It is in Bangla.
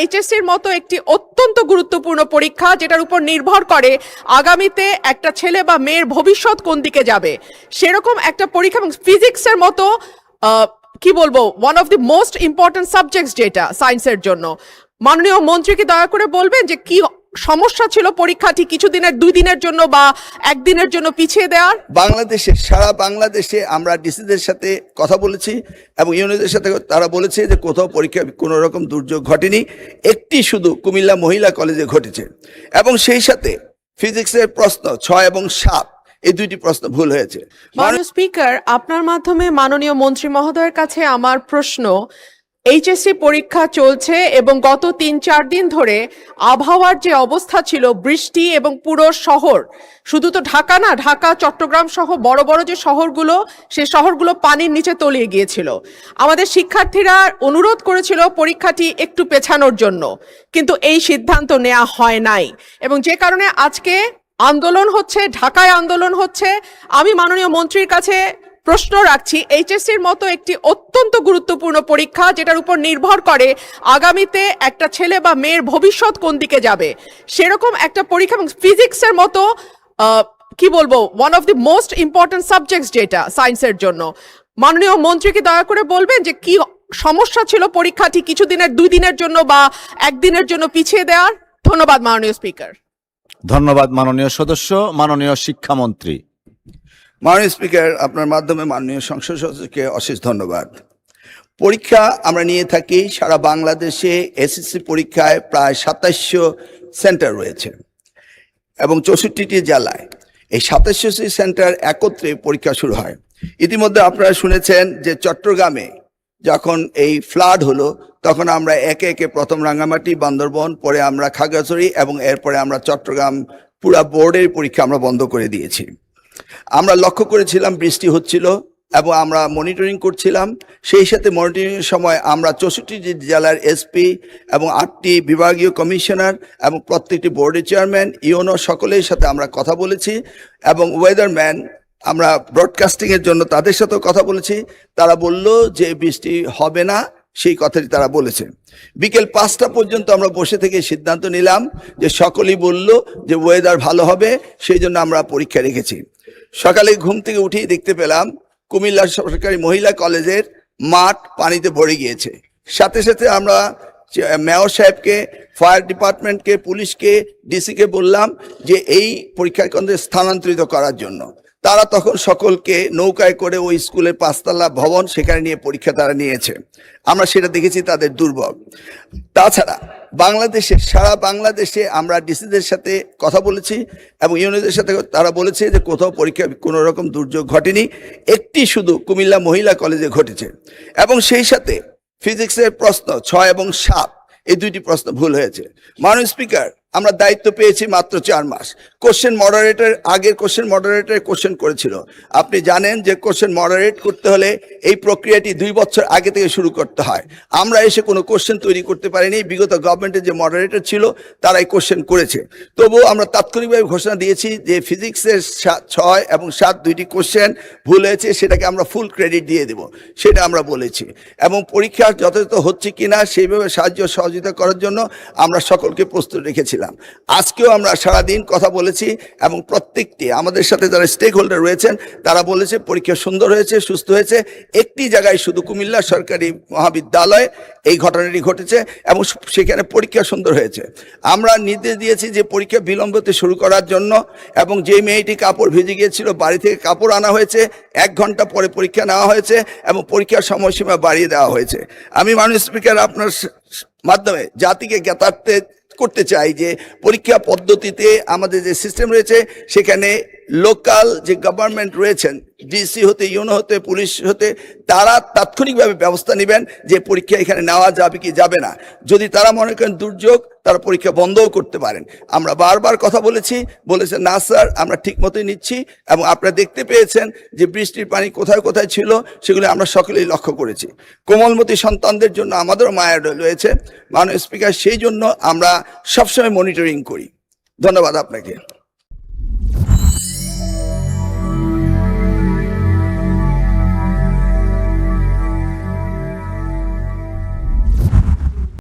এইচএসসির মতো একটি অত্যন্ত গুরুত্বপূর্ণ পরীক্ষা যেটার উপর নির্ভর করে আগামীতে একটা ছেলে বা মেয়ের ভবিষ্যৎ কোন দিকে যাবে, সেরকম একটা পরীক্ষা এবং ফিজিক্সের মতো কি বলবো one of the most important subjects যেটা সায়েন্সের জন্য, মাননীয় মন্ত্রীকে দয়া করে বলবেন যে কি সমস্যা ছিল পরীক্ষাটি কিছুদিনের 2 দিনের জন্য বা একদিনের জন্য পিছিয়ে দেওয়ার। বাংলাদেশে সারা বাংলাদেশে আমরা ডিসিদের সাথে কথা বলেছি এবং ইউনিয়নের সাথে তারা বলেছে যে কোথাও পরীক্ষা কোনো রকম দুর্যোগ ঘটেনি, একটি শুধু কুমিল্লা মহিলা কলেজে ঘটেছে এবং সেই সাথে ফিজিক্সের প্রশ্ন 6 এবং 7 এই 2টি প্রশ্ন ভুল হয়েছে। মাননীয় স্পিকার, আপনার মাধ্যমে মাননীয় মন্ত্রী মহোদয়ের কাছে আমার প্রশ্ন, এইচএসসি পরীক্ষা চলছে এবং গত 3-4 দিন ধরে আবহাওয়ার যে অবস্থা ছিল, বৃষ্টি এবং পুরো শহর, শুধু তো ঢাকা না, ঢাকা চট্টগ্রাম সহ বড় বড় যে শহরগুলো, সে শহরগুলো পানির নিচে তলিয়ে গিয়েছিল। আমাদের শিক্ষার্থীরা অনুরোধ করেছিল পরীক্ষাটি একটু পেছানোর জন্য, কিন্তু এই সিদ্ধান্ত নেওয়া হয় নাই এবং যে কারণে আজকে আন্দোলন হচ্ছে, ঢাকায় আন্দোলন হচ্ছে। আমি মাননীয় মন্ত্রীর কাছে প্রশ্ন রাখছি, এইচএসসির মতো একটি অত্যন্ত গুরুত্বপূর্ণ পরীক্ষা যেটার উপর নির্ভর করে আগামীতে একটা ছেলে বা মেয়ের ভবিষ্যৎ কোন দিকে যাবে, সেরকম একটা পরীক্ষা এবং ফিজিক্সের মতো কি বলবো one of the most important subjects যেটা সায়েন্সের জন্য, মাননীয় মন্ত্রীকে দয়া করে বলবেন যে কি সমস্যা ছিল পরীক্ষাটি কিছুদিনের 2 দিনের জন্য বা একদিনের জন্য পিছিয়ে দেওয়ার। ধন্যবাদ মাননীয় স্পিকার। ধন্যবাদ মাননীয় সদস্য। মাননীয় শিক্ষামন্ত্রী। মাননীয় স্পিকার, আপনার মাধ্যমে মাননীয় সংসদ সদস্যকে অশেষ ধন্যবাদ। পরীক্ষা আমরা নিয়ে থাকি সারা বাংলাদেশে, এসএসসি পরীক্ষায় প্রায় 2700 সেন্টার রয়েছে এবং 64টি জেলায় এই 2700টি সেন্টার একত্রে পরীক্ষা শুরু হয়। ইতিমধ্যে আপনারা শুনেছেন যে চট্টগ্রামে যখন এই ফ্লাড হলো তখন আমরা একে একে প্রথম রাঙ্গামাটি, বান্দরবন, পরে আমরা খাগড়াছড়ি এবং এরপরে আমরা চট্টগ্রাম পুরা বোর্ডের পরীক্ষা আমরা বন্ধ করে দিয়েছি। আমরা লক্ষ্য করেছিলাম বৃষ্টি হচ্ছিল এবং আমরা মনিটরিং করছিলাম। সেই সাথে মনিটরিংয়ের সময় আমরা 64টি জেলার এসপি এবং 8টি বিভাগীয় কমিশনার এবং প্রত্যেকটি বোর্ডের চেয়ারম্যান, ইউনো সকলের সাথে আমরা কথা বলেছি এবং ওয়েদারম্যান আমরা ব্রডকাস্টিংয়ের জন্য তাদের সাথেও কথা বলেছি। তারা বলল যে বৃষ্টি হবে না, সেই কথাটি তারা বলেছে। বিকেল 5টা পর্যন্ত আমরা বসে থেকে সিদ্ধান্ত নিলাম যে সকলেই বলল যে ওয়েদার ভালো হবে, সেই জন্য আমরা পরীক্ষা রেখেছি। সকালে ঘুম থেকে উঠেই দেখতে পেলাম কুমিল্লা সরকারি মহিলা কলেজের মাঠ পানিতে ভরে গিয়েছে। সাথে সাথে আমরা মেয়র সাহেবকে, ফায়ার ডিপার্টমেন্টকে, পুলিশকে, ডিসিকে বললাম যে এই পরীক্ষা কেন্দ্রে স্থানান্তরিত করার জন্য। তারা তখন সকলকে নৌকায় করে ওই স্কুলের 5তলা ভবন সেখানে নিয়ে পরীক্ষা তারা নিয়েছে। আমরা সেটা দেখেছি তাদের দুর্ভোগ। তাছাড়া সারা বাংলাদেশে আমরা ডিসিদের সাথে কথা বলেছি এবং ইউনিয়নের সাথে তারা বলেছে যে কোথাও পরীক্ষা কোনো রকম দুর্যোগ ঘটেনি, একটি শুধু কুমিল্লা মহিলা কলেজে ঘটেছে এবং সেই সাথে ফিজিক্সের প্রশ্ন 6 এবং 7 এই 2টি প্রশ্ন ভুল হয়েছে। মাননীয় স্পিকার, আমরা দায়িত্ব পেয়েছি মাত্র 4 মাস। আগের কোশ্চেন মডারেটর কোশ্চেন করেছিল। আপনি জানেন যে কোশ্চেন মডারেট করতে হলে এই প্রক্রিয়াটি 2 বছর আগে থেকে শুরু করতে হয়। আমরা এসে কোনো কোশ্চেন তৈরি করতে পারিনি। বিগত গভর্নমেন্টের যে মডারেটর ছিল তারাই কোশ্চেন করেছে। তবুও আমরা তাৎক্ষণিকভাবে ঘোষণা দিয়েছি যে ফিজিক্সের 6 এবং 7 2টি কোশ্চেন ভুল হয়েছে, সেটাকে আমরা ফুল ক্রেডিট দিয়ে দেব, সেটা আমরা বলেছি। এবং পরীক্ষা যথাযথ হচ্ছে কিনা সেইভাবে সাহায্য সহযোগিতা করার জন্য আমরা সকলকে প্রস্তুত রেখেছিলাম। আজকেও আমরা সারাদিন কথা বলেছি এবং প্রত্যেকটি আমাদের সাথে যারা স্টেক হোল্ডার রয়েছেন তারা বলেছে পরীক্ষা সুন্দর হয়েছে, সুস্থ হয়েছে। একটি জায়গায় শুধু কুমিল্লা সরকারি মহাবিদ্যালয়ে এই ঘটনাটি ঘটেছে এবং সেখানে পরীক্ষা সুন্দর হয়েছে। আমরা নির্দেশ দিয়েছি যে পরীক্ষা বিলম্বতে শুরু করার জন্য এবং যে মেয়েটি কাপড় ভিজে গিয়েছিল বাড়ি থেকে কাপড় আনা হয়েছে, 1 ঘন্টা পরে পরীক্ষা নেওয়া হয়েছে এবং পরীক্ষার সময়সীমা বাড়িয়ে দেওয়া হয়েছে। আমি মাননীয় স্পিকার আপনার মাধ্যমে জাতিকে জ্ঞাতার্থে করতে চাই যে পরীক্ষা পদ্ধতিতে আমাদের যে সিস্টেম রয়েছে সেখানে লোকাল যে গভর্নমেন্ট রয়েছেন, ডিসি হতে, ইউনো হতে, পুলিশ হতে, তারা তাৎক্ষণিকভাবে ব্যবস্থা নেবেন যে পরীক্ষা এখানে নেওয়া যাবে কি যাবে না। যদি তারা মনে করেন দুর্যোগ, তারা পরীক্ষা বন্ধও করতে পারেন। আমরা বারবার কথা বলেছেন না স্যার, আমরা ঠিক মতোই নিচ্ছি এবং আপনারা দেখতে পেয়েছেন যে বৃষ্টির পানি কোথায় কোথায় ছিল সেগুলো আমরা সকলেই লক্ষ্য করেছি। কোমলমতি সন্তানদের জন্য আমাদেরও মায়া রয়েছে মাননীয় স্পিকার, সেই জন্য আমরা সবসময় মনিটরিং করি। ধন্যবাদ আপনাকে।